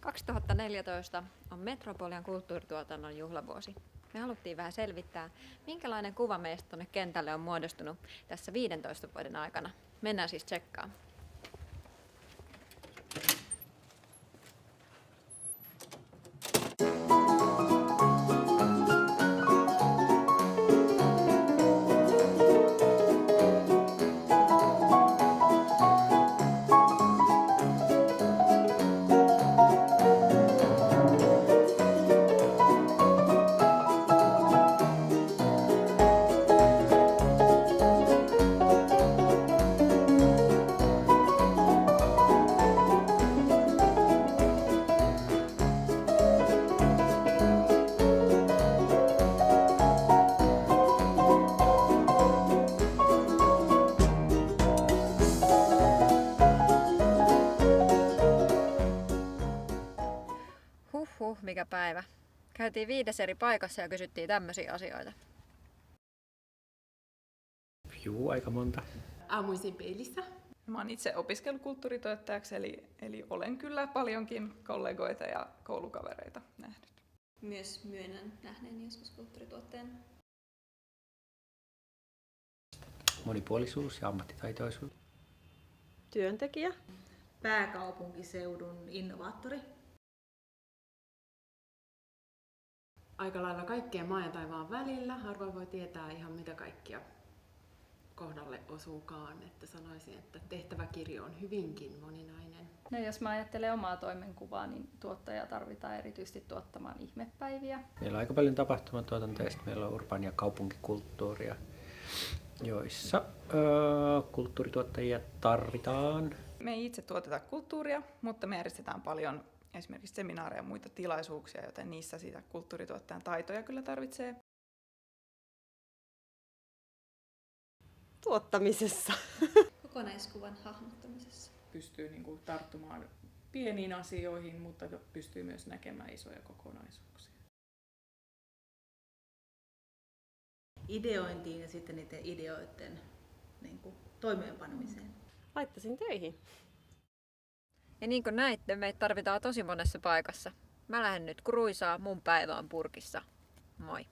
2014 on Metropolian kulttuurituotannon juhlavuosi. Me haluttiin vähän selvittää, minkälainen kuva meistä tuonne kentälle on muodostunut tässä 15 vuoden aikana. Mennään siis tsekkaamaan. Mikä päivä. Käytiin 5 eri paikassa ja kysyttiin tämmöisiä asioita. Juu, aika monta. Aamuisin peilissä. Mä oon itse opiskellut kulttuuritoittajaksi, eli olen kyllä paljonkin kollegoita ja koulukavereita nähnyt. Myös myönnän nähneeni joskus kulttuurituotteen. Monipuolisuus ja ammattitaitoisuus. Työntekijä. Pääkaupunkiseudun innovaattori. Aika lailla kaikkea maan ja taivaan välillä. Harvoin voi tietää ihan mitä kaikkia kohdalle osuukaan. Että sanoisin, että tehtäväkirjo on hyvinkin moninainen. No, jos mä ajattelen omaa toimenkuvaa, niin tuottajaa tarvitaan erityisesti tuottamaan ihmepäiviä. Meillä on aika paljon tapahtumatuotantoa ja meillä on urbaania kaupunkikulttuuria, joissa kulttuurituottajia tarvitaan. Me ei itse tuoteta kulttuuria, mutta me järjestetään paljon esimerkiksi seminaareja ja muita tilaisuuksia, joten niissä sitä kulttuurituottajan taitoja kyllä tarvitsee. Tuottamisessa. Kokonaiskuvan hahmottamisessa. Pystyy tarttumaan pieniin asioihin, mutta pystyy myös näkemään isoja kokonaisuuksia. Ideointiin ja sitten niiden ideoiden toimeenpanemiseen. Laittaisin töihin. Ja niin kuin näitte, meitä tarvitaan tosi monessa paikassa. Mä lähden nyt kruisaa, mun päivä on purkissa. Moi!